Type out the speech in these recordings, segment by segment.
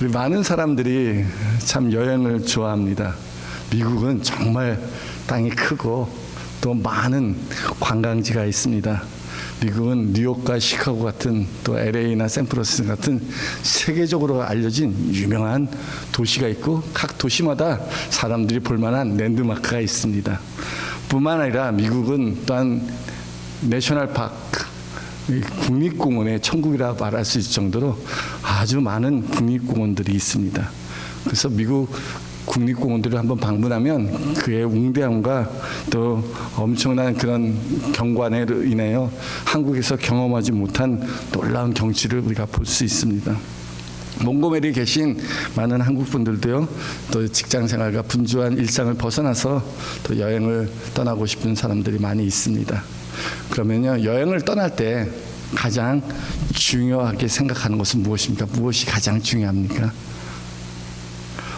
우리 많은 사람들이 참 여행을 좋아합니다. 미국은 정말 땅이 크고 또 많은 관광지가 있습니다. 미국은 뉴욕과 시카고 같은 또 LA나 샌프란시스코 같은 세계적으로 알려진 유명한 도시가 있고 각 도시마다 사람들이 볼만한 랜드마크가 있습니다. 뿐만 아니라 미국은 또한 내셔널파크, 국립공원의 천국이라 말할 수 있을 정도로 아주 많은 국립공원들이 있습니다. 그래서 미국 국립공원들을 한번 방문하면 그의 웅대함과 또 엄청난 그런 경관으로 인하여 한국에서 경험하지 못한 놀라운 경치를 우리가 볼 수 있습니다. 몽고메리에 계신 많은 한국 분들도요, 또 직장 생활과 분주한 일상을 벗어나서 또 여행을 떠나고 싶은 사람들이 많이 있습니다. 그러면요, 여행을 떠날 때 가장 중요하게 생각하는 것은 무엇입니까? 무엇이 가장 중요합니까?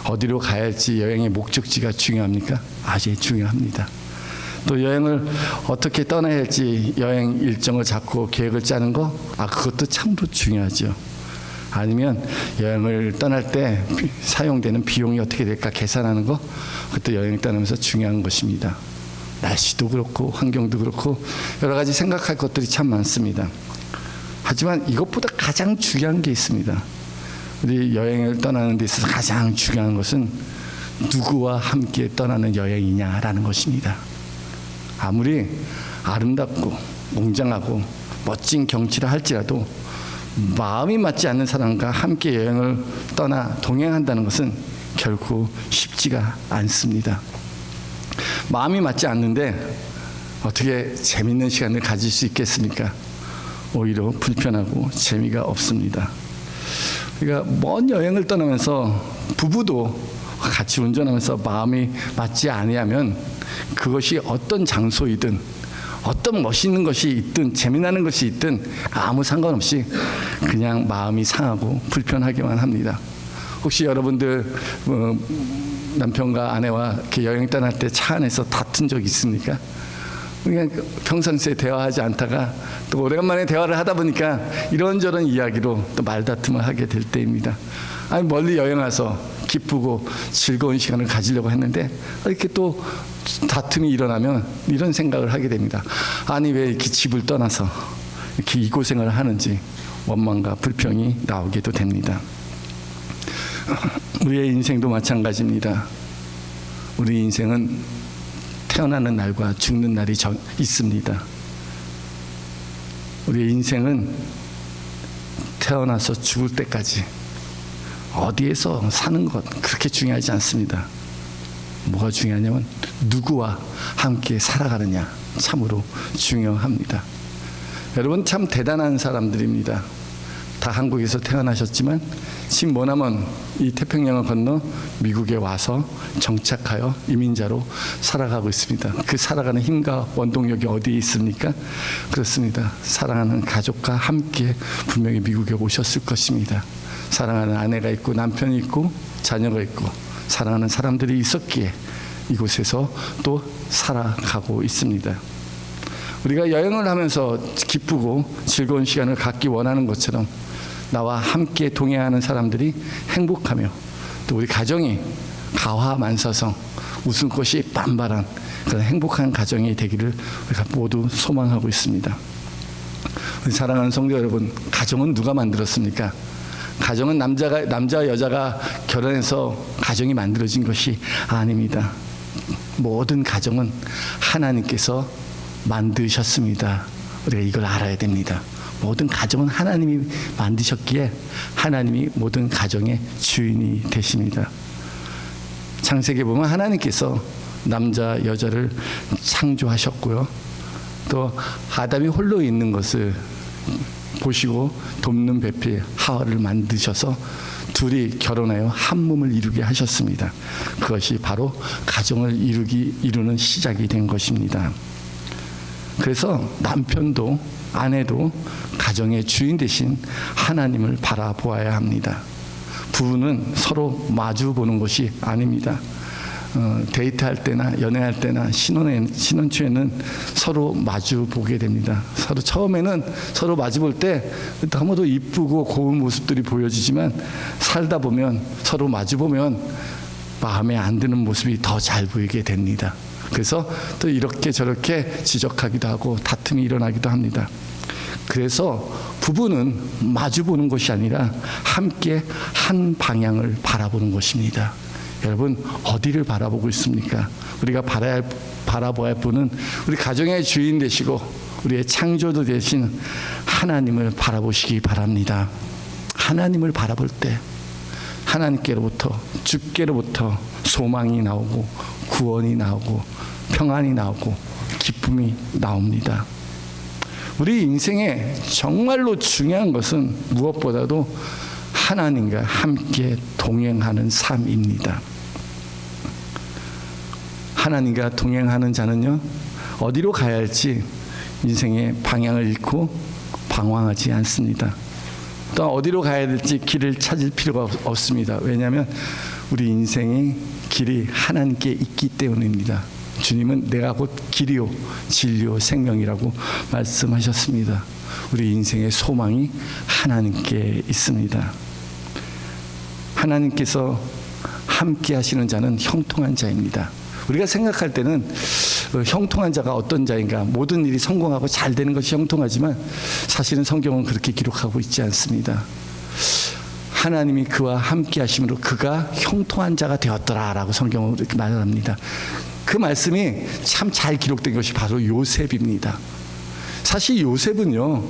어디로 가야 할지 여행의 목적지가 중요합니까? 아주 중요합니다. 또 여행을 어떻게 떠나야 할지 여행 일정을 잡고 계획을 짜는 거, 그것도 참으로 중요하죠. 아니면 여행을 떠날 때 사용되는 비용이 어떻게 될까 계산하는 거, 그것도 여행을 떠나면서 중요한 것입니다. 날씨도 그렇고 환경도 그렇고 여러 가지 생각할 것들이 참 많습니다. 하지만 이것보다 가장 중요한 게 있습니다. 우리 여행을 떠나는 데 있어서 가장 중요한 것은 누구와 함께 떠나는 여행이냐라는 것입니다. 아무리 아름답고 웅장하고 멋진 경치라 할지라도 마음이 맞지 않는 사람과 함께 여행을 떠나 동행한다는 것은 결코 쉽지가 않습니다. 마음이 맞지 않는데 어떻게 재밌는 시간을 가질 수 있겠습니까? 오히려 불편하고 재미가 없습니다. 우리가 먼 여행을 떠나면서 부부도 같이 운전하면서 마음이 맞지 아니하면 그것이 어떤 장소이든 어떤 멋있는 것이 있든 재미나는 것이 있든 아무 상관없이 그냥 마음이 상하고 불편하기만 합니다. 혹시 여러분들 남편과 아내와 이렇게 여행 떠날 때 차 안에서 다툰 적 있습니까? 그냥 평상시에 대화하지 않다가 또 오래간만에 대화를 하다 보니까 이런저런 이야기로 또 말다툼을 하게 될 때입니다. 아니 멀리 여행 와서 기쁘고 즐거운 시간을 가지려고 했는데 이렇게 또 다툼이 일어나면 이런 생각을 하게 됩니다. 아니 왜 이렇게 집을 떠나서 이렇게 이 고생을 하는지 원망과 불평이 나오게도 됩니다. 우리의 인생도 마찬가지입니다. 우리 인생은 태어나는 날과 죽는 날이 있습니다. 우리의 인생은 태어나서 죽을 때까지 어디에서 사는 것 그렇게 중요하지 않습니다. 뭐가 중요하냐면 누구와 함께 살아가느냐 참으로 중요합니다. 여러분 참 대단한 사람들입니다. 다 한국에서 태어나셨지만 지금 머나먼 이 태평양을 건너 미국에 와서 정착하여 이민자로 살아가고 있습니다. 그 살아가는 힘과 원동력이 어디에 있습니까? 그렇습니다. 사랑하는 가족과 함께 분명히 미국에 오셨을 것입니다. 사랑하는 아내가 있고 남편이 있고 자녀가 있고 사랑하는 사람들이 있었기에 이곳에서 또 살아가고 있습니다. 우리가 여행을 하면서 기쁘고 즐거운 시간을 갖기 원하는 것처럼 나와 함께 동행하는 사람들이 행복하며 또 우리 가정이 가화만사성 웃음꽃이 반발한 그런 행복한 가정이 되기를 우리가 모두 소망하고 있습니다. 우리 사랑하는 성도 여러분, 가정은 누가 만들었습니까? 가정은 남자 여자가 결혼해서 가정이 만들어진 것이 아닙니다. 모든 가정은 하나님께서 만드셨습니다. 우리가 이걸 알아야 됩니다. 모든 가정은 하나님이 만드셨기에 하나님이 모든 가정의 주인이 되십니다. 창세기에 보면 하나님께서 남자 여자를 창조하셨고요. 또 아담이 홀로 있는 것을 보시고 돕는 배필 하와를 만드셔서 둘이 결혼하여 한 몸을 이루게 하셨습니다. 그것이 바로 가정을 이루는 시작이 된 것입니다. 그래서 남편도 아내도 가정의 주인 대신 하나님을 바라보아야 합니다. 부부는 서로 마주 보는 것이 아닙니다. 데이트할 때나 연애할 때나 신혼 초에는 서로 마주 보게 됩니다. 서로 처음에는 서로 마주 볼 때 너무도 이쁘고 고운 모습들이 보여지지만 살다 보면 서로 마주 보면 마음에 안 드는 모습이 더 잘 보이게 됩니다. 그래서 또 이렇게 저렇게 지적하기도 하고 다툼이 일어나기도 합니다. 그래서 부부는 마주 보는 것이 아니라 함께 한 방향을 바라보는 것입니다. 여러분, 어디를 바라보고 있습니까? 우리가 바라봐야 할 분은 우리 가정의 주인 되시고 우리의 창조주 되신 하나님을 바라보시기 바랍니다. 하나님을 바라볼 때 하나님께로부터, 주께로부터 소망이 나오고 구원이 나오고 평안이 나오고 기쁨이 나옵니다. 우리 인생에 정말로 중요한 것은 무엇보다도 하나님과 함께 동행하는 삶입니다. 하나님과 동행하는 자는요, 어디로 가야 할지 인생의 방향을 잃고 방황하지 않습니다. 또 어디로 가야 될지 길을 찾을 필요가 없습니다. 왜냐하면 우리 인생의 길이 하나님께 있기 때문입니다. 주님은 내가 곧 길이요 진리요 생명이라고 말씀하셨습니다. 우리 인생의 소망이 하나님께 있습니다. 하나님께서 함께 하시는 자는 형통한 자입니다. 우리가 생각할 때는 형통한 자가 어떤 자인가, 모든 일이 성공하고 잘 되는 것이 형통하지만 사실은 성경은 그렇게 기록하고 있지 않습니다. 하나님이 그와 함께 하심으로 그가 형통한 자가 되었더라라고 성경은 이렇게 말합니다. 그 말씀이 참 잘 기록된 것이 바로 요셉입니다. 사실 요셉은요,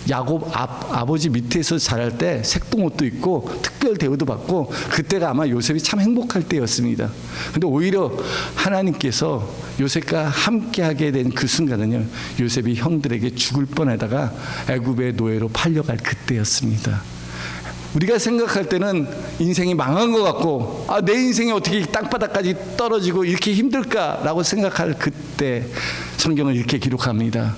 야곱 아버지 밑에서 자랄 때 색동옷도 입고 특별 대우도 받고 그때가 아마 요셉이 참 행복할 때였습니다. 근데 오히려 하나님께서 요셉과 함께하게 된 그 순간은요, 요셉이 형들에게 죽을 뻔하다가 애굽의 노예로 팔려갈 그때였습니다. 우리가 생각할 때는 인생이 망한 것 같고, 내 인생이 어떻게 땅바닥까지 떨어지고 이렇게 힘들까라고 생각할 그때 성경은 이렇게 기록합니다.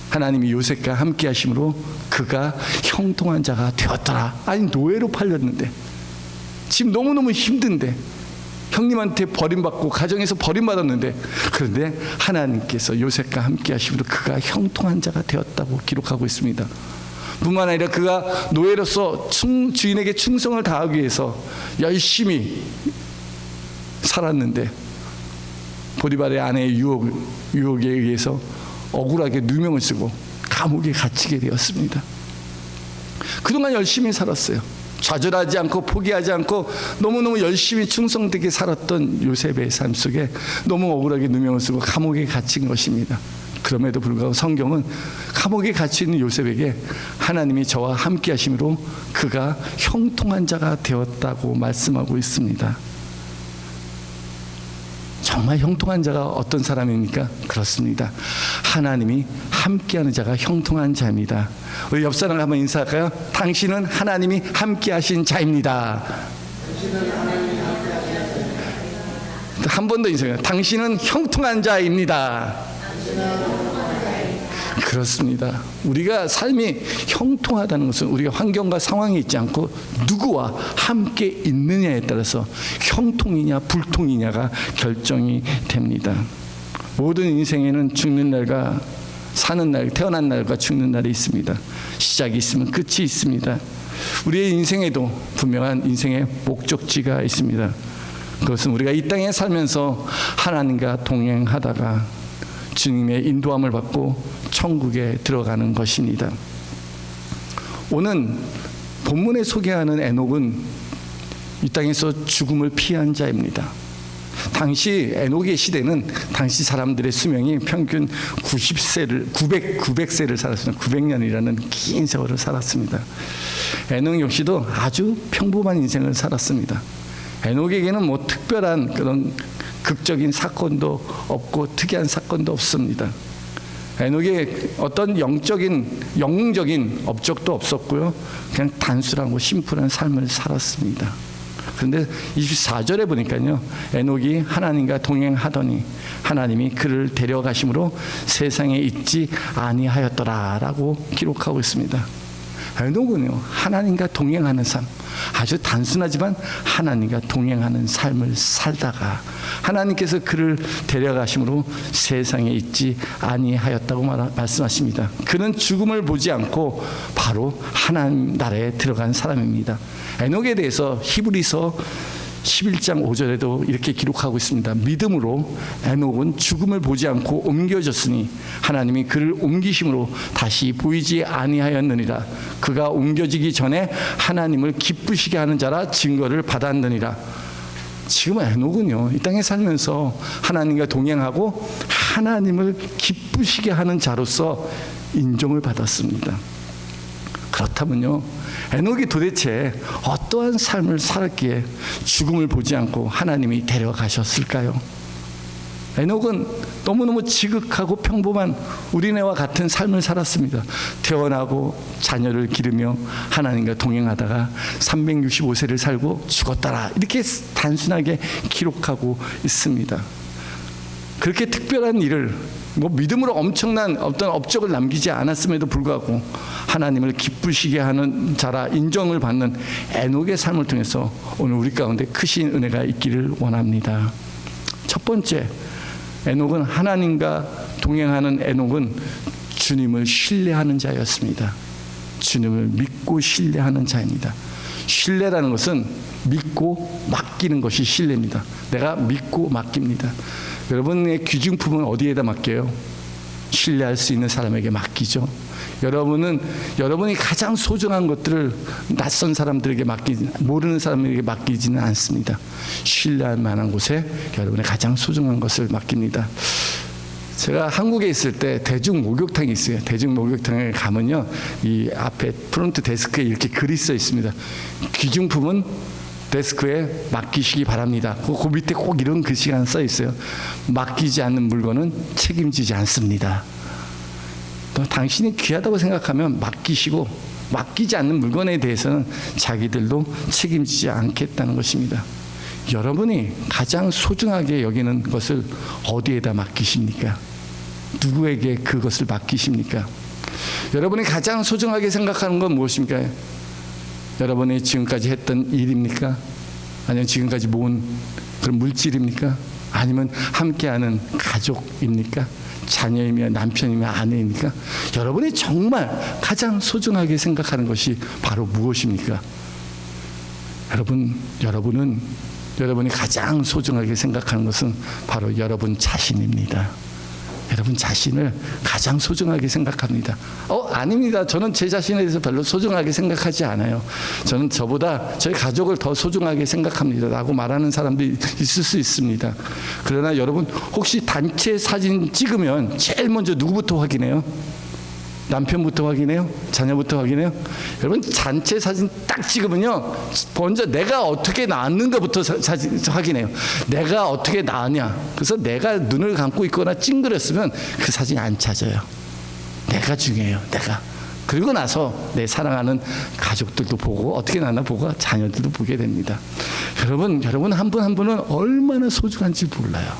하나님이 요셉과 함께 하심으로 그가 형통한 자가 되었더라. 아니, 노예로 팔렸는데, 지금 너무너무 힘든데, 형님한테 버림받고 가정에서 버림받았는데, 그런데 하나님께서 요셉과 함께 하심으로 그가 형통한 자가 되었다고 기록하고 있습니다. 뿐만 아니라 그가 노예로서 주인에게 충성을 다하기 위해서 열심히 살았는데 보디발의 아내의 유혹에 의해서 억울하게 누명을 쓰고 감옥에 갇히게 되었습니다. 그동안 열심히 살았어요. 좌절하지 않고 포기하지 않고 너무너무 열심히 충성되게 살았던 요셉의 삶 속에 너무 억울하게 누명을 쓰고 감옥에 갇힌 것입니다. 그럼에도 불구하고 성경은 감옥에 갇혀 있는 요셉에게 하나님이 저와 함께 하심으로 그가 형통한 자가 되었다고 말씀하고 있습니다. 정말 형통한 자가 어떤 사람입니까? 그렇습니다. 하나님이 함께하는 자가 형통한 자입니다. 우리 옆 사람 한번 인사할까요? 당신은 하나님이 함께하신 자입니다. 한 번 더 인사해요. 당신은 형통한 자입니다. 그렇습니다. 우리가 삶이 형통하다는 것은 우리가 환경과 상황이 있지 않고 누구와 함께 있느냐에 따라서 형통이냐 불통이냐가 결정이 됩니다. 모든 인생에는 죽는 날과 사는 날, 태어난 날과 죽는 날이 있습니다. 시작이 있으면 끝이 있습니다. 우리의 인생에도 분명한 인생의 목적지가 있습니다. 그것은 우리가 이 땅에 살면서 하나님과 동행하다가 주님의 인도함을 받고 천국에 들어가는 것입니다. 오늘 본문에 소개하는 에녹은 이 땅에서 죽음을 피한 자입니다. 당시 에녹의 시대는 당시 사람들의 수명이 평균 900세를 살았습니다. 900년이라는 긴 세월을 살았습니다. 에녹 역시도 아주 평범한 인생을 살았습니다. 에녹에게는 뭐 특별한 그런 극적인 사건도 없고 특이한 사건도 없습니다. 에녹의 어떤 영웅적인 업적도 없었고요. 그냥 단순하고 심플한 삶을 살았습니다. 그런데 24절에 보니까요, 에녹이 하나님과 동행하더니 하나님이 그를 데려가심으로 세상에 있지 아니하였더라라고 기록하고 있습니다. 에녹은요, 하나님과 동행하는 삶, 아주 단순하지만 하나님과 동행하는 삶을 살다가 하나님께서 그를 데려가심으로 세상에 있지 아니하였다고 말씀하십니다. 그는 죽음을 보지 않고 바로 하나님 나라에 들어간 사람입니다. 에녹에 대해서 히브리서 11장 5절에도 이렇게 기록하고 있습니다. 믿음으로 에녹은 죽음을 보지 않고 옮겨졌으니 하나님이 그를 옮기심으로 다시 보이지 아니하였느니라. 그가 옮겨지기 전에 하나님을 기쁘시게 하는 자라 증거를 받았느니라. 지금 에녹은요, 이 땅에 살면서 하나님과 동행하고 하나님을 기쁘시게 하는 자로서 인정을 받았습니다. 그렇다면요, 에녹이 도대체 어떠한 삶을 살았기에 죽음을 보지 않고 하나님이 데려가셨을까요? 에녹은 너무너무 지극하고 평범한 우리네와 같은 삶을 살았습니다. 태어나고 자녀를 기르며 하나님과 동행하다가 365세를 살고 죽었더라, 이렇게 단순하게 기록하고 있습니다. 그렇게 특별한 일을 믿음으로 엄청난 어떤 업적을 남기지 않았음에도 불구하고 하나님을 기쁘시게 하는 자라 인정을 받는 에녹의 삶을 통해서 오늘 우리 가운데 크신 은혜가 있기를 원합니다. 첫 번째, 에녹은 하나님과 동행하는 에녹은 주님을 신뢰하는 자였습니다. 주님을 믿고 신뢰하는 자입니다. 신뢰라는 것은 믿고 맡기는 것이 신뢰입니다. 내가 믿고 맡깁니다. 여러분의 귀중품은 어디에다 맡겨요? 신뢰할 수 있는 사람에게 맡기죠. 여러분이 가장 소중한 것들을 낯선 사람들에게 모르는 사람에게 맡기지는 않습니다. 신뢰할 만한 곳에 여러분의 가장 소중한 것을 맡깁니다. 제가 한국에 있을 때 대중 목욕탕이 있어요. 대중 목욕탕에 가면요, 이 앞에 프론트 데스크에 이렇게 글이 써 있습니다. 귀중품은 데스크에 맡기시기 바랍니다. 그 밑에 꼭 이런 글씨가 써 있어요. 맡기지 않는 물건은 책임지지 않습니다. 또 당신이 귀하다고 생각하면 맡기시고, 맡기지 않는 물건에 대해서는 자기들도 책임지지 않겠다는 것입니다. 여러분이 가장 소중하게 여기는 것을 어디에다 맡기십니까? 누구에게 그것을 맡기십니까? 여러분이 가장 소중하게 생각하는 건 무엇입니까? 여러분이 지금까지 했던 일입니까? 아니면 지금까지 모은 그런 물질입니까? 아니면 함께하는 가족입니까? 자녀이며 남편이며 아내입니까? 여러분이 정말 가장 소중하게 생각하는 것이 바로 무엇입니까? 여러분이 가장 소중하게 생각하는 것은 바로 여러분 자신입니다. 여러분 자신을 가장 소중하게 생각합니다. 아닙니다. 저는 제 자신에 대해서 별로 소중하게 생각하지 않아요. 저는 저보다 저희 가족을 더 소중하게 생각합니다 라고 말하는 사람도 있을 수 있습니다. 그러나 여러분, 혹시 단체 사진 찍으면 제일 먼저 누구부터 확인해요? 남편부터 확인해요? 자녀부터 확인해요? 여러분, 단체 사진 딱 찍으면요, 먼저 내가 어떻게 나왔는가부터 확인해요. 내가 어떻게 나왔냐. 그래서 내가 눈을 감고 있거나 찡그렸으면 그 사진이 안 찾아요. 내가 중요해요. 내가. 그리고 나서 내 사랑하는 가족들도 보고, 어떻게 나나 보고, 자녀들도 보게 됩니다. 여러분 한 분 한 분은 얼마나 소중한지 몰라요.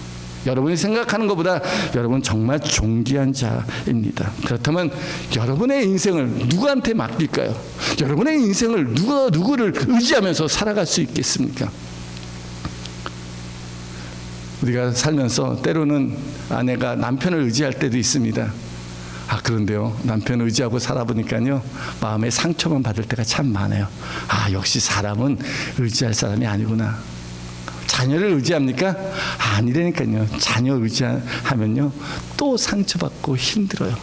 여러분이 생각하는 것보다 여러분 정말 존귀한 자입니다. 그렇다면 여러분의 인생을 누구한테 맡길까요? 여러분의 인생을 누구를 의지하면서 살아갈 수 있겠습니까? 우리가 살면서 때로는 아내가 남편을 의지할 때도 있습니다. 그런데요, 남편을 의지하고 살아보니까요, 마음에 상처만 받을 때가 참 많아요. 역시 사람은 의지할 사람이 아니구나. 자녀를 의지합니까? 아니라니까요. 자녀 의지하면요, 또 상처받고 힘들어요.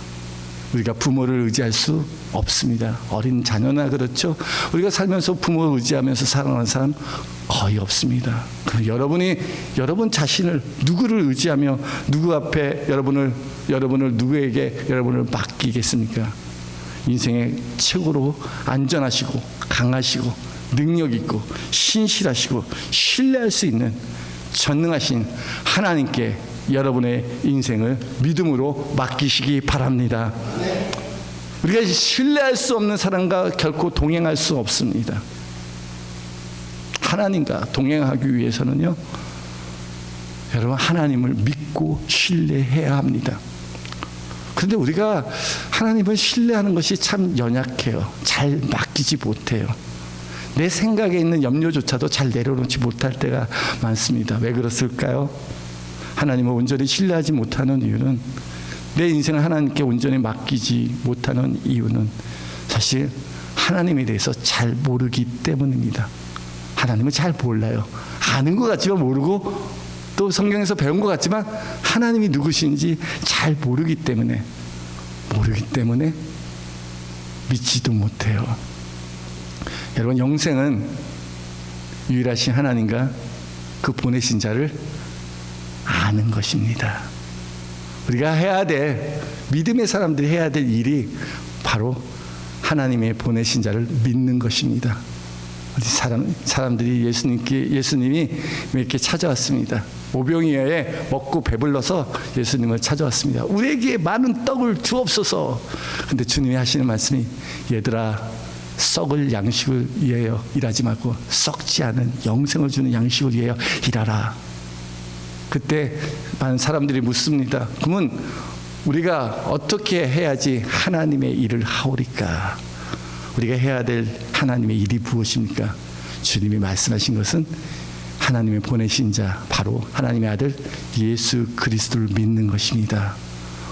우리가 부모를 의지할 수 없습니다. 어린 자녀나 그렇죠. 우리가 살면서 부모를 의지하면서 살아가는 사람 거의 없습니다. 여러분 자신을 누구를 의지하며 누구 앞에 누구에게 여러분을 맡기겠습니까? 인생의 최고로 안전하시고 강하시고 능력 있고 신실하시고 신뢰할 수 있는 전능하신 하나님께 여러분의 인생을 믿음으로 맡기시기 바랍니다. 우리가 신뢰할 수 없는 사람과 결코 동행할 수 없습니다. 하나님과 동행하기 위해서는요, 여러분 하나님을 믿고 신뢰해야 합니다. 그런데 우리가 하나님을 신뢰하는 것이 참 연약해요. 잘 맡기지 못해요. 내 생각에 있는 염려조차도 잘 내려놓지 못할 때가 많습니다. 왜 그렇을까요? 하나님을 온전히 신뢰하지 못하는 이유는, 내 인생을 하나님께 온전히 맡기지 못하는 이유는 사실 하나님에 대해서 잘 모르기 때문입니다. 하나님을 잘 몰라요. 아는 것 같지만 모르고, 또 성경에서 배운 것 같지만 하나님이 누구신지 잘 모르기 때문에 믿지도 못해요. 여러분, 영생은 유일하신 하나님과 그 보내신 자를 아는 것입니다. 우리가 해야 될, 믿음의 사람들이 해야 될 일이 바로 하나님의 보내신 자를 믿는 것입니다. 우리 사람들이 예수님이 이렇게 찾아왔습니다. 오병이어에 먹고 배불러서 예수님을 찾아왔습니다. 우리에게 많은 떡을 주옵소서. 근데 주님이 하시는 말씀이, 얘들아, 썩을 양식을 위하여 일하지 말고 썩지 않은 영생을 주는 양식을 위하여 일하라. 그때 많은 사람들이 묻습니다. 그러면 우리가 어떻게 해야지 하나님의 일을 하오리까? 우리가 해야 될 하나님의 일이 무엇입니까? 주님이 말씀하신 것은 하나님의 보내신 자, 바로 하나님의 아들 예수 그리스도를 믿는 것입니다.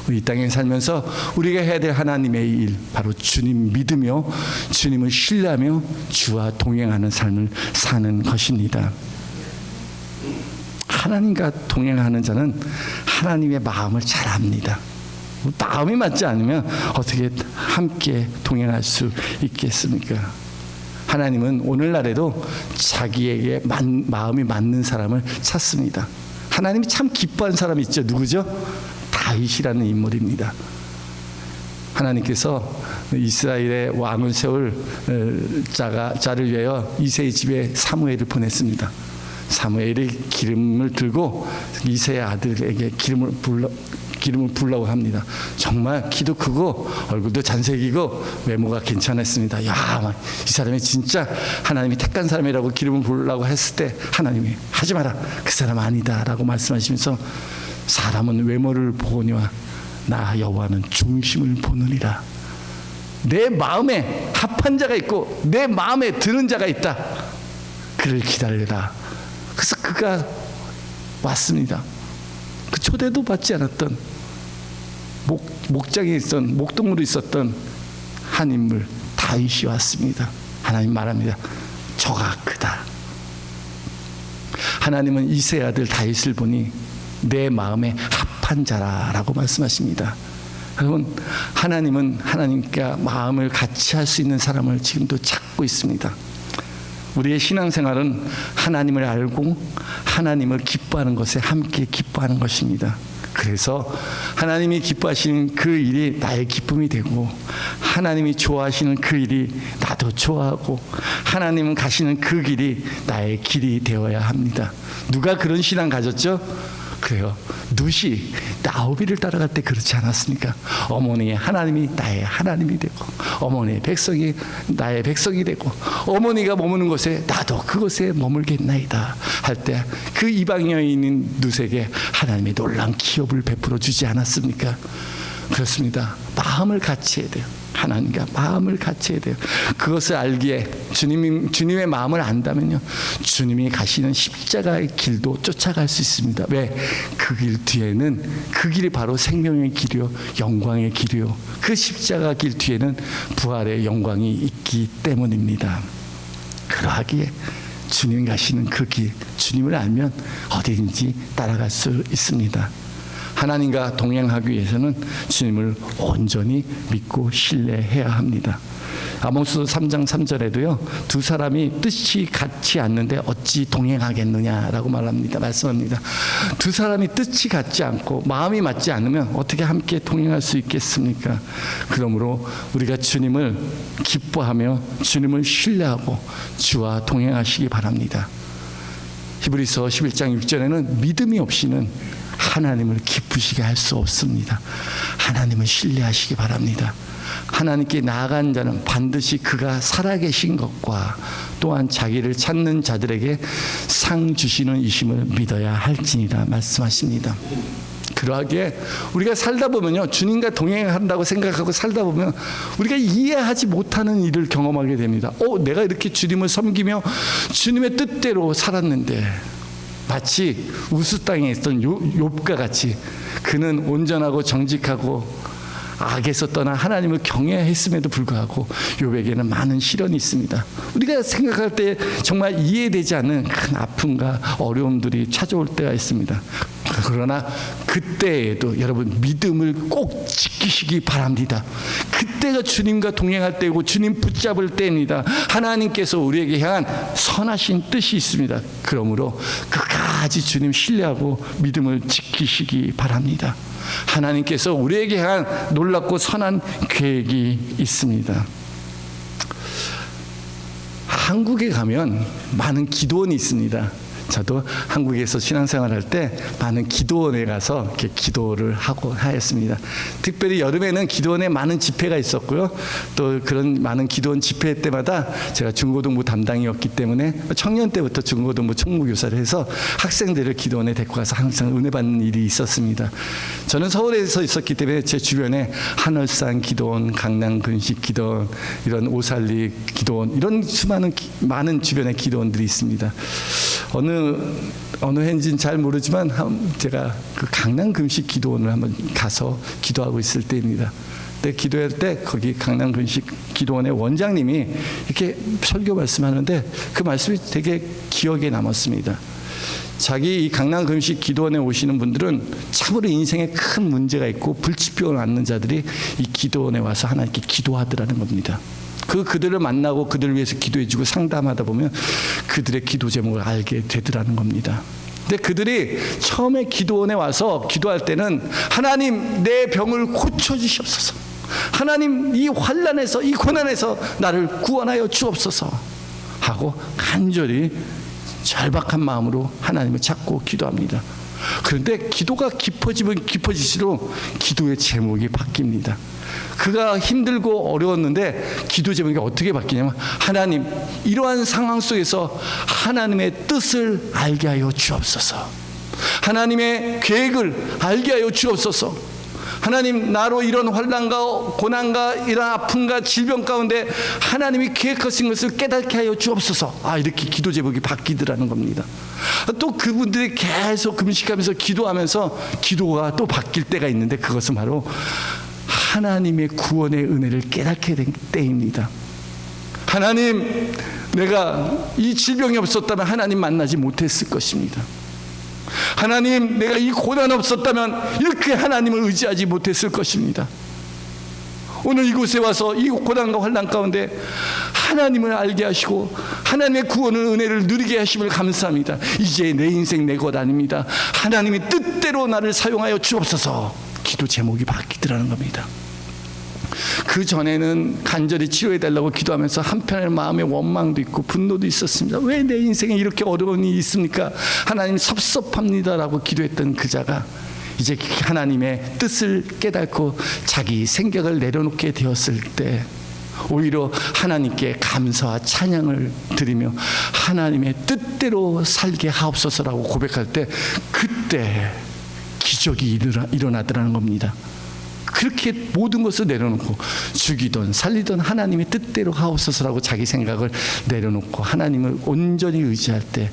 우리 이 땅에 살면서 우리가 해야 될 하나님의 일, 바로 주님 믿으며 주님을 신뢰하며 주와 동행하는 삶을 사는 것입니다. 하나님과 동행하는 자는 하나님의 마음을 잘 압니다. 마음이 맞지 않으면 어떻게 함께 동행할 수 있겠습니까? 하나님은 오늘날에도 자기에게 마음이 맞는 사람을 찾습니다. 하나님이 참 기뻐한 사람이 있죠. 누구죠? 다윗이라는 인물입니다. 하나님께서 이스라엘의 왕을 세울 자를 위하여 이새의 집에 사무엘을 보냈습니다. 사무엘이 기름을 들고 이새의 아들에게 기름을 부으라고 합니다. 정말 키도 크고 얼굴도 잘생기고 외모가 괜찮았습니다. 야, 이 사람이 진짜 하나님이 택한 사람이라고 기름을 부으라고 했을 때 하나님이 하지 마라, 그 사람 아니다 라고 말씀하시면서, 사람은 외모를 보거니와 나 여호와는 중심을 보느니라. 내 마음에 합한 자가 있고 내 마음에 드는 자가 있다. 그를 기다리라. 그래서 그가 왔습니다. 그 초대도 받지 않았던 목장에 있었던, 목동으로 있었던 한 인물 다윗이 왔습니다. 하나님 말합니다. 저가 크다. 하나님은 이새의 아들 다윗을 보니 내 마음에 합한 자라라고 말씀하십니다. 여러분, 하나님은 하나님과 마음을 같이 할 수 있는 사람을 지금도 찾고 있습니다. 우리의 신앙생활은 하나님을 알고 하나님을 기뻐하는 것에 함께 기뻐하는 것입니다. 그래서 하나님이 기뻐하시는 그 일이 나의 기쁨이 되고, 하나님이 좋아하시는 그 일이 나도 좋아하고, 하나님 가시는 그 길이 나의 길이 되어야 합니다. 누가 그런 신앙 가졌죠? 그래요. 룻이 나오미를 따라갈 때 그렇지 않았습니까? 어머니의 하나님이 나의 하나님이 되고, 어머니의 백성이 나의 백성이 되고, 어머니가 머무는 곳에 나도 그곳에 머물겠나이다 할 때 그 이방 여인인 룻에게 하나님의 놀라운 기업을 베풀어 주지 않았습니까? 그렇습니다. 마음을 같이 해야 돼요. 하나님과 마음을 같이 해야 돼요. 그것을 알기에 주님의 마음을 안다면요, 주님이 가시는 십자가의 길도 쫓아갈 수 있습니다. 왜? 그 길 뒤에는, 그 길이 바로 생명의 길이요 영광의 길이요, 그 십자가 길 뒤에는 부활의 영광이 있기 때문입니다. 그러하기에 주님 가시는 그 길, 주님을 알면 어디든지 따라갈 수 있습니다. 하나님과 동행하기 위해서는 주님을 온전히 믿고 신뢰해야 합니다. 아모스 3장 3절에도요, 두 사람이 뜻이 같지 않는데 어찌 동행하겠느냐라고 말씀합니다. 두 사람이 뜻이 같지 않고 마음이 맞지 않으면 어떻게 함께 동행할 수 있겠습니까? 그러므로 우리가 주님을 기뻐하며 주님을 신뢰하고 주와 동행하시기 바랍니다. 히브리서 11장 6절에는 믿음이 없이는 하나님을 기쁘시게 할 수 없습니다. 하나님을 신뢰하시기 바랍니다. 하나님께 나아간 자는 반드시 그가 살아계신 것과 또한 자기를 찾는 자들에게 상 주시는 이심을 믿어야 할지니라 말씀하십니다. 그러하기에 우리가 살다 보면요, 주님과 동행한다고 생각하고 살다 보면 우리가 이해하지 못하는 일을 경험하게 됩니다. 내가 이렇게 주님을 섬기며 주님의 뜻대로 살았는데, 마치 우스 땅에 있던 욥과 같이 그는 온전하고 정직하고 악에서 떠나 하나님을 경외했음에도 불구하고 욥에게는 많은 시련이 있습니다. 우리가 생각할 때 정말 이해되지 않는 큰 아픔과 어려움들이 찾아올 때가 있습니다. 그러나 그때에도 여러분 믿음을 꼭 지키시기 바랍니다. 그때가 주님과 동행할 때고 주님 붙잡을 때입니다. 하나님께서 우리에게 향한 선하신 뜻이 있습니다. 그러므로 끝까지 주님 신뢰하고 믿음을 지키시기 바랍니다. 하나님께서 우리에게 향한 놀랍고 선한 계획이 있습니다. 한국에 가면 많은 기도원이 있습니다. 저도 한국에서 신앙생활할 때 많은 기도원에 가서 이렇게 기도를 하고 하였습니다. 특별히 여름에는 기도원에 많은 집회가 있었고요. 또 그런 많은 기도원 집회 때마다 제가 중고등부 담당이었기 때문에 청년 때부터 중고등부 총무교사를 해서 학생들을 기도원에 데리고 가서 항상 은혜 받는 일이 있었습니다. 저는 서울에서 있었기 때문에 제 주변에 한월산 기도원, 강남 근식 기도원, 이런 오살리 기도원, 이런 수많은 많은 주변에 기도원들이 있습니다. 어느 해인지는 잘 모르지만 제가 그 강남 금식 기도원을 한번 가서 기도하고 있을 때입니다. 근데 기도할 때 거기 강남 금식 기도원의 원장님이 이렇게 설교 말씀하는데 그 말씀이 되게 기억에 남았습니다. 자기 이 강남 금식 기도원에 오시는 분들은 참으로 인생에 큰 문제가 있고 불치병을 앓는 자들이 이 기도원에 와서 하나님께 기도하더라는 겁니다. 그들을 만나고 그들을 위해서 기도해주고 상담하다 보면 그들의 기도 제목을 알게 되더라는 겁니다. 근데 그들이 처음에 기도원에 와서 기도할 때는 하나님 내 병을 고쳐주시옵소서, 하나님 이 환난에서 이 고난에서 나를 구원하여 주옵소서 하고 간절히 절박한 마음으로 하나님을 찾고 기도합니다. 그런데 기도가 깊어지면 깊어질수록 기도의 제목이 바뀝니다. 그가 힘들고 어려웠는데 기도 제목이 어떻게 바뀌냐면, 하나님 이러한 상황 속에서 하나님의 뜻을 알게 하여 주옵소서, 하나님의 계획을 알게 하여 주옵소서, 하나님 나로 이런 환난과 고난과 이런 아픔과 질병 가운데 하나님이 계획하신 것을 깨닫게 하여 주옵소서. 이렇게 기도 제목이 바뀌더라는 겁니다. 또 그분들이 계속 금식하면서 기도하면서 기도가 또 바뀔 때가 있는데, 그것은 바로 하나님의 구원의 은혜를 깨닫게 된 때입니다. 하나님, 내가 이 질병이 없었다면 하나님 만나지 못했을 것입니다. 하나님, 내가 이 고난 없었다면 이렇게 하나님을 의지하지 못했을 것입니다. 오늘 이곳에 와서 이 고난과 환난 가운데 하나님을 알게 하시고 하나님의 구원을 은혜를 누리게 하심을 감사합니다. 이제 내 인생 내 것 아닙니다. 하나님이 뜻대로 나를 사용하여 주옵소서. 기도 제목이 바뀌더라는 겁니다. 그 전에는 간절히 치료해달라고 기도하면서 한편의 마음에 원망도 있고 분노도 있었습니다. 왜 내 인생에 이렇게 어려운 일이 있습니까? 하나님 섭섭합니다라고 기도했던 그자가 이제 하나님의 뜻을 깨닫고 자기 생각을 내려놓게 되었을 때 오히려 하나님께 감사와 찬양을 드리며 하나님의 뜻대로 살게 하옵소서라고 고백할 때, 그때 기적이 일어나더라는 겁니다. 그렇게 모든 것을 내려놓고 죽이든 살리든 하나님의 뜻대로 하옵소서라고 자기 생각을 내려놓고 하나님을 온전히 의지할 때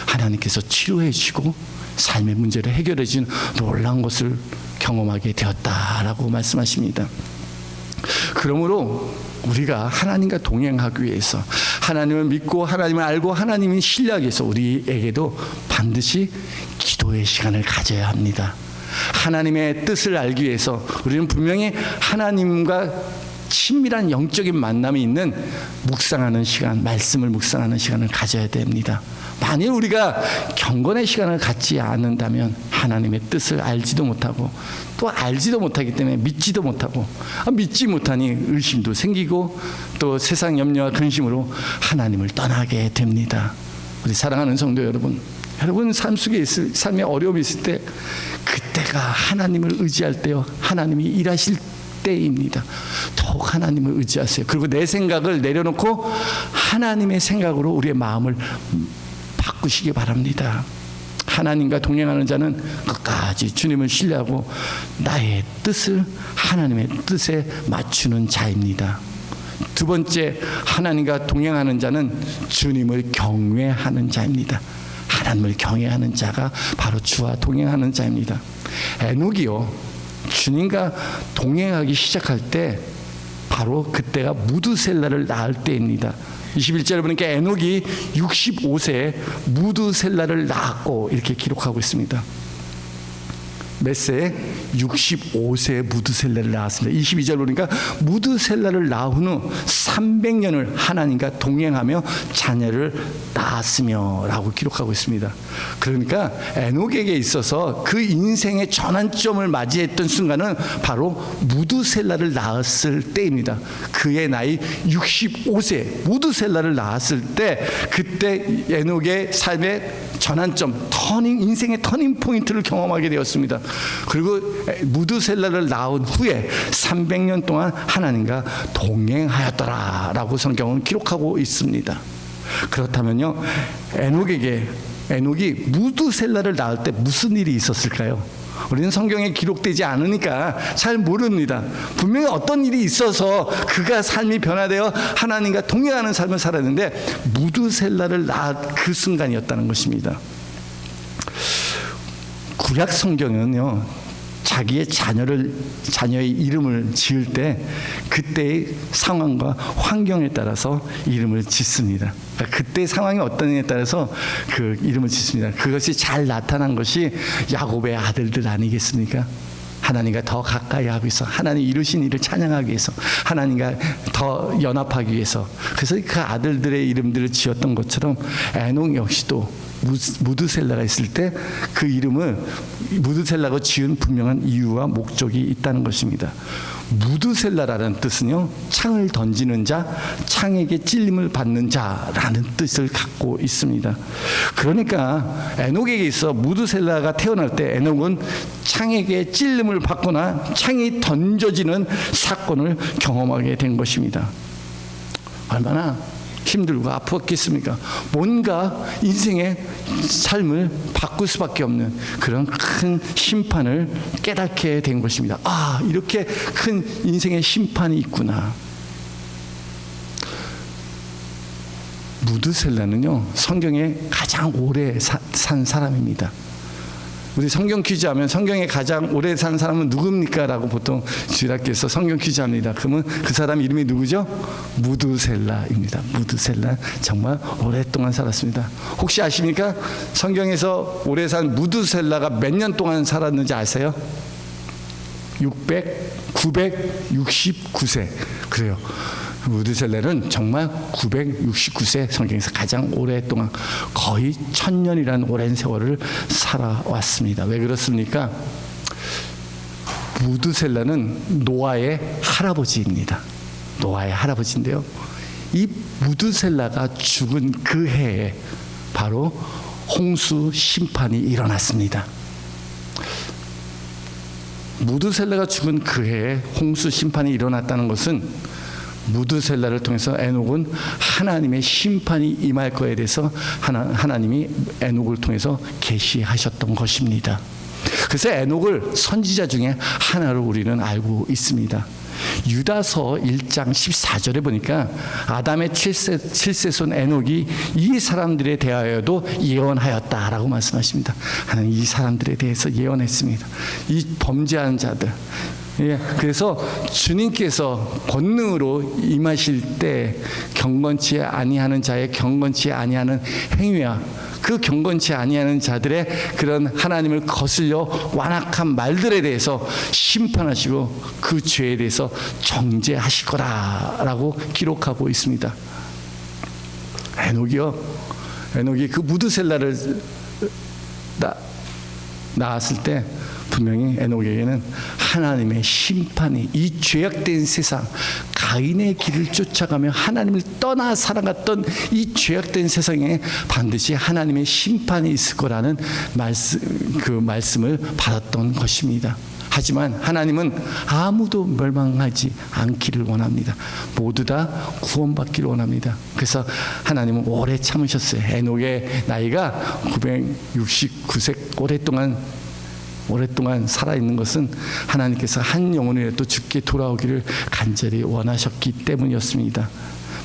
하나님께서 치료해 주시고 삶의 문제를 해결해 주는 놀라운 것을 경험하게 되었다라고 말씀하십니다. 그러므로 우리가 하나님과 동행하기 위해서, 하나님을 믿고 하나님을 알고 하나님을 신뢰하기 위해서 우리에게도 반드시 기도의 시간을 가져야 합니다. 하나님의 뜻을 알기 위해서 우리는 분명히 하나님과 친밀한 영적인 만남이 있는 묵상하는 시간, 말씀을 묵상하는 시간을 가져야 됩니다. 만일 우리가 경건의 시간을 갖지 않는다면 하나님의 뜻을 알지도 못하고 또 알지도 못하기 때문에 믿지도 못하고, 믿지 못하니 의심도 생기고 또 세상 염려와 근심으로 하나님을 떠나게 됩니다. 우리 사랑하는 성도 여러분, 여러분 삶 속에 있을, 삶에 어려움이 있을 때 그때가 하나님을 의지할 때요, 하나님이 일하실 때입니다. 더욱 하나님을 의지하세요. 그리고 내 생각을 내려놓고 하나님의 생각으로 우리의 마음을 바꾸시기 바랍니다. 하나님과 동행하는 자는 끝까지 주님을 신뢰하고 나의 뜻을 하나님의 뜻에 맞추는 자입니다. 두 번째, 하나님과 동행하는 자는 주님을 경외하는 자입니다. 하나님을 경외하는 자가 바로 주와 동행하는 자입니다. 에녹이요, 주님과 동행하기 시작할 때 바로 그때가 무드셀라를 낳을 때입니다. 21절에 보니까 에녹이 65세에 무드셀라를 낳았고 이렇게 기록하고 있습니다. 몇 세에? 65세에 무드셀라를 낳았습니다. 22절 보니까 무드셀라를 낳은 후 300년을 하나님과 동행하며 자녀를 낳았으며 라고 기록하고 있습니다. 그러니까 에녹에게 있어서 그 인생의 전환점을 맞이했던 순간은 바로 무드셀라를 낳았을 때입니다. 그의 나이 65세 무드셀라를 낳았을 때, 그때 에녹의 삶의 전환점, 인생의 터닝 포인트를 경험하게 되었습니다. 그리고 무드셀라를 낳은 후에 300년 동안 하나님과 동행하였더라라고 성경은 기록하고 있습니다. 그렇다면요, 에녹이 무드셀라를 낳을 때 무슨 일이 있었을까요? 우리는 성경에 기록되지 않으니까 잘 모릅니다. 분명히 어떤 일이 있어서 그가 삶이 변화되어 하나님과 동행하는 삶을 살았는데 무드셀라를 낳은 그 순간이었다는 것입니다. 구약 성경은요, 자기의 자녀의 이름을 지을 때 그때의 상황과 환경에 따라서 이름을 짓습니다. 그러니까 그때 상황이 어떠냐에 따라서 그 이름을 짓습니다. 그것이 잘 나타난 것이 야곱의 아들들 아니겠습니까? 하나님과 더 가까이 하기 위해서, 하나님 이루신 일을 찬양하기 위해서, 하나님과 더 연합하기 위해서. 그래서 그 아들들의 이름들을 지었던 것처럼 에녹 역시도 무드셀라가 있을 때 그 이름을 무드셀라가 지은 분명한 이유와 목적이 있다는 것입니다. 무드셀라라는 뜻은요, 창을 던지는 자, 창에게 찔림을 받는 자라는 뜻을 갖고 있습니다. 그러니까 에녹에게 있어 무드셀라가 태어날 때 에녹은 창에게 찔림을 받거나 창이 던져지는 사건을 경험하게 된 것입니다. 얼마나 힘들고 아팠겠습니까? 뭔가 인생의 삶을 바꿀 수밖에 없는 그런 큰 심판을 깨닫게 된 것입니다. 아, 이렇게 큰 인생의 심판이 있구나. 무드셀라는요, 성경에 가장 오래 산 사람입니다. 우리 성경 퀴즈 하면 성경에 가장 오래 산 사람은 누굽니까? 라고 보통 주일학교에서 성경 퀴즈 합니다. 그러면 그 사람 이름이 누구죠? 무드셀라입니다. 무드셀라 정말 오랫동안 살았습니다. 혹시 아십니까? 성경에서 오래 산 무드셀라가 몇 년 동안 살았는지 아세요? 969세. 그래요. 무드셀라는 정말 969세, 성경에서 가장 오랫동안 거의 1000년이라는 오랜 세월을 살아왔습니다. 왜 그렇습니까? 무드셀라는 노아의 할아버지입니다. 노아의 할아버지인데요, 이 무드셀라가 죽은 그 해에 바로 홍수 심판이 일어났습니다. 무드셀라가 죽은 그 해에 홍수 심판이 일어났다는 것은 무드셀라를 통해서 에녹은 하나님의 심판이 임할 거에 대해서 하나님이 에녹을 통해서 계시하셨던 것입니다. 그래서 에녹을 선지자 중에 하나로 우리는 알고 있습니다. 유다서 1장 14절에 보니까 아담의 7세손 에녹이 이 사람들에 대하여도 예언하였다라고 말씀하십니다. 하나님 이 사람들에 대해서 예언했습니다. 이 범죄하는 자들. 예, 그래서 주님께서 권능으로 임하실 때 경건치 아니하는 자의 경건치 아니하는 행위와 그 경건치 아니하는 자들의 그런 하나님을 거슬려 완악한 말들에 대해서 심판하시고 그 죄에 대해서 정죄하실 거라라고 기록하고 있습니다. 에녹이 그 무드셀라를 낳았을 때 분명히 에녹에게는 하나님의 심판이, 이 죄악된 세상, 가인의 길을 쫓아가며 하나님을 떠나 살아갔던 이 죄악된 세상에 반드시 하나님의 심판이 있을 거라는 말씀을 받았던 것입니다. 하지만 하나님은 아무도 멸망하지 않기를 원합니다. 모두 다 구원받기를 원합니다. 그래서 하나님은 오래 참으셨어요. 에녹의 나이가 969세, 오랫동안 살아있는 것은 하나님께서 한 영혼이라도 죽게 돌아오기를 간절히 원하셨기 때문이었습니다.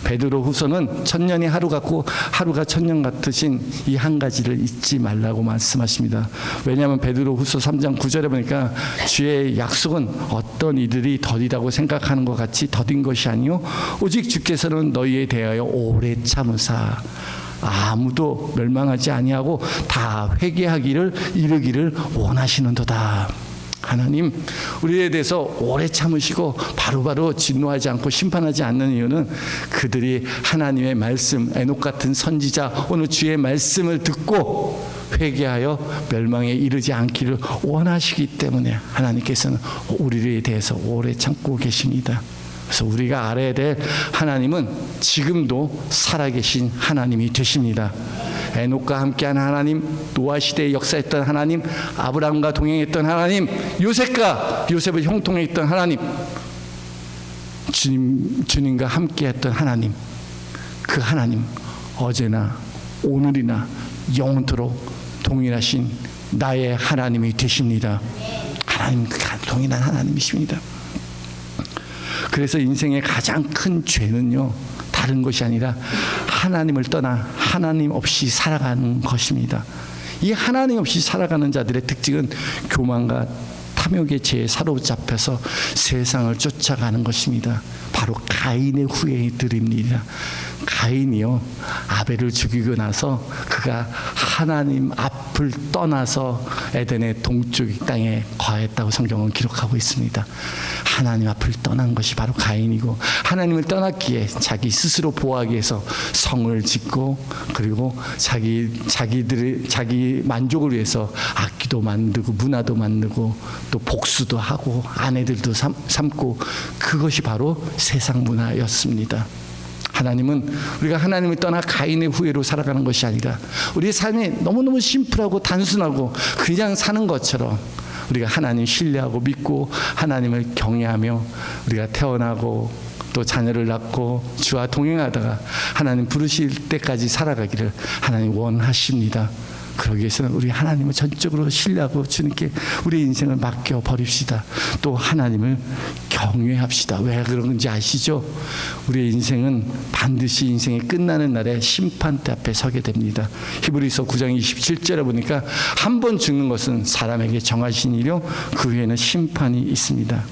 베드로후서는 천년이 하루 같고 하루가 천년 같으신 이 한 가지를 잊지 말라고 말씀하십니다. 왜냐하면 베드로후서 3장 9절에 보니까 주의 약속은 어떤 이들이 더디다고 생각하는 것 같이 더딘 것이 아니요 오직 주께서는 너희에 대하여 오래 참으사 아무도 멸망하지 아니하고 다 회개하기를 이르기를 원하시는도다. 하나님 우리에 대해서 오래 참으시고 바로바로 진노하지 않고 심판하지 않는 이유는 그들이 하나님의 말씀, 에녹 같은 선지자 오늘 주의 말씀을 듣고 회개하여 멸망에 이르지 않기를 원하시기 때문에 하나님께서는 우리에 대해서 오래 참고 계십니다. 그래서 우리가 알아야 될 하나님은 지금도 살아계신 하나님이 되십니다. 에녹과 함께한 하나님, 노아 시대에 역사했던 하나님, 아브라함과 동행했던 하나님, 요셉을 형통했던 하나님, 주님과 함께했던 하나님, 그 하나님 어제나 오늘이나 영원토록 동일하신 나의 하나님이 되십니다. 하나님 동일한 하나님이십니다. 그래서 인생의 가장 큰 죄는요 다른 것이 아니라 하나님을 떠나 하나님 없이 살아가는 것입니다. 이 하나님 없이 살아가는 자들의 특징은 교만과 탐욕의 죄에 사로잡혀서 세상을 쫓아가는 것입니다. 바로 가인의 후예들입니다. 가인이요 아벨을 죽이고 나서 그가 하나님 앞을 떠나서 에덴의 동쪽 땅에 거했다고 성경은 기록하고 있습니다. 하나님 앞을 떠난 것이 바로 가인이고, 하나님을 떠났기에 자기 스스로 보호하기 위해서 성을 짓고, 그리고 자기 만족을 위해서 악기도 만들고 문화도 만들고 또 복수도 하고 아내들도 삼고, 그것이 바로 세상 문화였습니다. 하나님은 우리가 하나님을 떠나 가인의 후예로 살아가는 것이 아니라 우리의 삶이 너무너무 심플하고 단순하고 그냥 사는 것처럼 우리가 하나님 신뢰하고 믿고 하나님을 경외하며 우리가 태어나고 또 자녀를 낳고 주와 동행하다가 하나님 부르실 때까지 살아가기를 하나님 원하십니다. 그러기 위해서는 우리 하나님을 전적으로 신뢰하고 주님께 우리 인생을 맡겨 버립시다. 또 하나님을 경외합시다. 왜 그런지 아시죠? 우리의 인생은 반드시 인생이 끝나는 날에 심판대 앞에 서게 됩니다. 히브리서 9장 27절에 보니까 한 번 죽는 것은 사람에게 정하신 일이요 그 후에는 심판이 있습니다.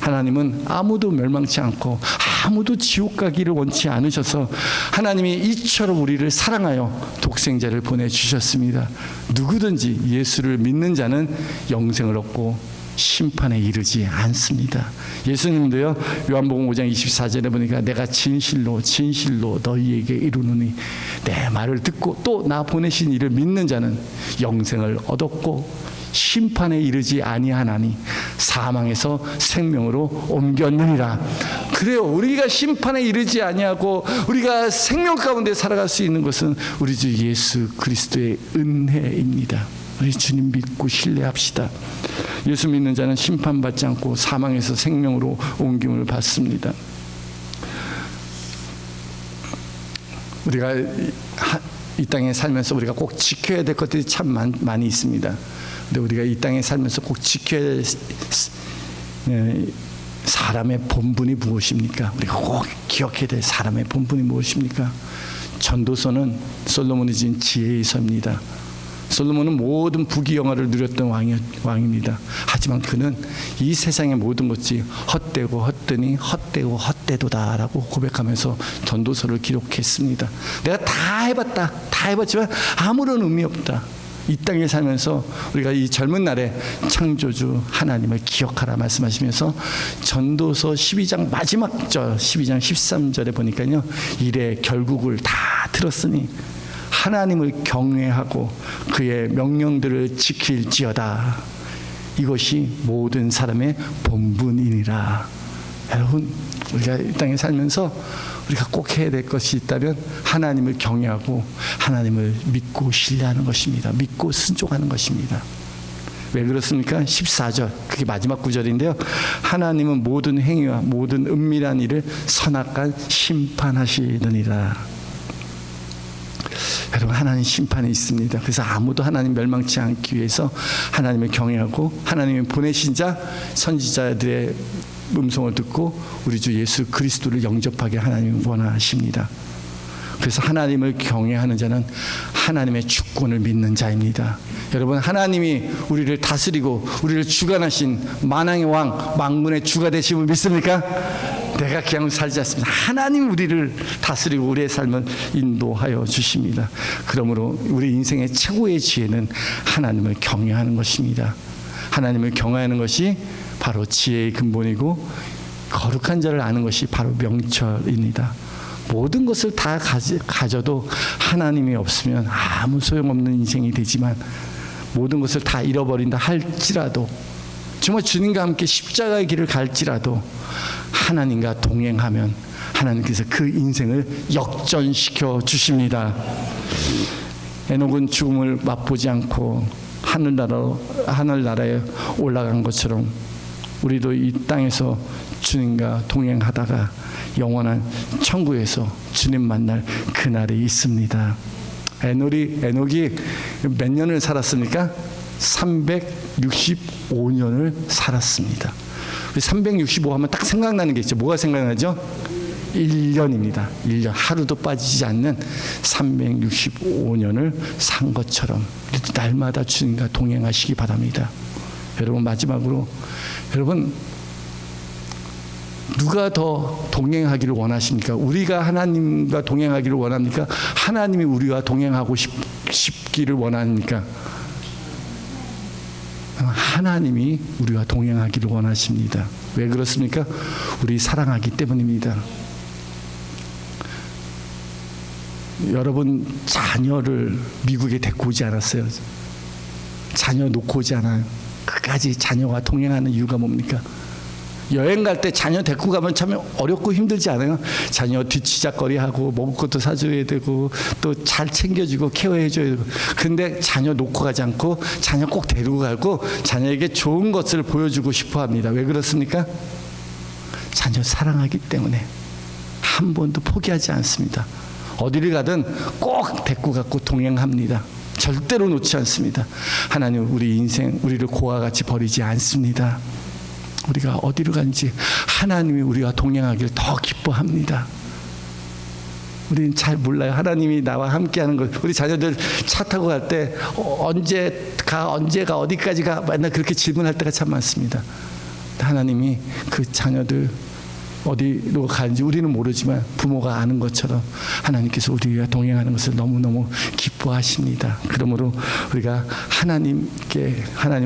하나님은 아무도 멸망치 않고 아무도 지옥 가기를 원치 않으셔서 하나님이 이처럼 우리를 사랑하여 독생자를 보내주셨습니다. 누구든지 예수를 믿는 자는 영생을 얻고 심판에 이르지 않습니다. 예수님도요 요한복음 5장 24절에 보니까 내가 진실로 너희에게 이르노니 내 말을 듣고 또 나 보내신 이를 믿는 자는 영생을 얻었고 심판에 이르지 아니하나니 사망에서 생명으로 옮겼느니라. 그래요. 우리가 심판에 이르지 아니하고 우리가 생명 가운데 살아갈 수 있는 것은 우리 주 예수 그리스도의 은혜입니다. 우리 주님 믿고 신뢰합시다. 예수 믿는 자는 심판받지 않고 사망에서 생명으로 옮김을 받습니다. 우리가 이 땅에 살면서 우리가 꼭 지켜야 될 것들이 참 많이 있습니다. 근데 우리가 이 땅에 살면서 꼭 지켜야 할 사람의 본분이 무엇입니까? 우리가 꼭 기억해야 될 사람의 본분이 무엇입니까? 전도서는 솔로몬이 지은 지혜의 서입니다. 솔로몬은 모든 부귀영화를 누렸던 왕입니다. 하지만 그는 이 세상의 모든 것이 헛되고 헛되니 헛되고 헛되도다라고 고백하면서 전도서를 기록했습니다. 내가 다 해봤지만 아무런 의미 없다. 이 땅에 살면서 우리가 이 젊은 날에 창조주 하나님을 기억하라 말씀하시면서 전도서 12장 마지막 절 12장 13절에 보니까요 이래 결국을 다 들었으니 하나님을 경외하고 그의 명령들을 지킬지어다. 이것이 모든 사람의 본분이니라. 여러분 우리가 이 땅에 살면서 우리가 꼭 해야 될 것이 있다면 하나님을 경외하고 하나님을 믿고 신뢰하는 것입니다. 믿고 순종하는 것입니다. 왜 그렇습니까? 14절, 그게 마지막 구절인데요. 하나님은 모든 행위와 모든 은밀한 일을 선악간 심판하시느니라. 여러분, 하나님 심판이 있습니다. 그래서 아무도 하나님 멸망치 않기 위해서 하나님을 경외하고 하나님이 보내신 자 선지자들의 음성을 듣고 우리 주 예수 그리스도를 영접하게 하나님은 원하십니다. 그래서 하나님을 경외하는 자는 하나님의 주권을 믿는 자입니다. 여러분, 하나님이 우리를 다스리고 우리를 주관하신 만왕의 왕, 만군의 주가 되심을 믿습니까? 내가 그냥 살지 않습니다. 하나님 우리를 다스리고 우리의 삶을 인도하여 주십니다. 그러므로 우리 인생의 최고의 지혜는 하나님을 경외하는 것입니다. 하나님을 경외하는 것이 바로 지혜의 근본이고 거룩한 자를 아는 것이 바로 명철입니다. 모든 것을 다 가져도 하나님이 없으면 아무 소용없는 인생이 되지만, 모든 것을 다 잃어버린다 할지라도, 정말 주님과 함께 십자가의 길을 갈지라도 하나님과 동행하면 하나님께서 그 인생을 역전시켜 주십니다. 에녹은 죽음을 맛보지 않고 하늘나라에 올라간 것처럼 우리도 이 땅에서 주님과 동행하다가 영원한 천국에서 주님 만날 그날이 있습니다. 에녹이 몇 년을 살았습니까? 365년을 살았습니다. 365 하면 딱 생각나는 게 있죠. 뭐가 생각나죠? 1년입니다. 1년, 하루도 빠지지 않는 365년을 산 것처럼 날마다 주님과 동행하시기 바랍니다. 여러분, 마지막으로, 여러분, 누가 더 동행하기를 원하십니까? 우리가 하나님과 동행하기를 원합니까? 하나님이 우리와 동행하고 싶기를 원합니까? 하나님이 우리와 동행하기를 원하십니다. 왜 그렇습니까? 우리 사랑하기 때문입니다. 여러분, 자녀를 미국에 데리고 오지 않았어요. 자녀 놓고 오지 않아요. 끝까지 자녀와 동행하는 이유가 뭡니까? 여행 갈 때 자녀 데리고 가면 참 어렵고 힘들지 않아요? 자녀 뒤치작거리하고 먹을 것도 사줘야 되고 또 잘 챙겨주고 케어해줘야 되고. 그런데 자녀 놓고 가지 않고 자녀 꼭 데리고 가고 자녀에게 좋은 것을 보여주고 싶어 합니다. 왜 그렇습니까? 자녀 사랑하기 때문에 한 번도 포기하지 않습니다. 어디를 가든 꼭 데리고 가고 동행합니다. 절대로 놓지 않습니다. 하나님 우리 인생, 우리를 고와 같이 버리지 않습니다. 우리가 어디로 간지 하나님이 우리와 동행하기를 더 기뻐합니다. 우리는 잘 몰라요. 하나님이 나와 함께하는 걸. 우리 자녀들 차 타고 갈 때 언제가 어디까지 가 맨날 그렇게 질문할 때가 참 많습니다. 하나님이 그 자녀들 어디로 가는지 우리는 모르지만 부모가 아는 것처럼 하나님께서 우리와 동행하는 것을 너무너무 기뻐하십니다. 그러므로 우리가 하나님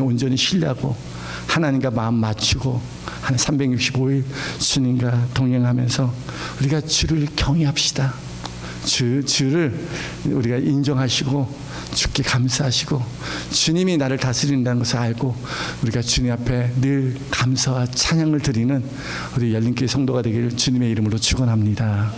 온전히 신뢰하고 하나님과 마음 맞추고 한 365일 주님과 동행하면서 우리가 주를 경외합시다. 주를 우리가 인정하시고 주께 감사하시고 주님이 나를 다스린다는 것을 알고 우리가 주님 앞에 늘 감사와 찬양을 드리는 우리 열린교회 성도가 되기를 주님의 이름으로 축원합니다.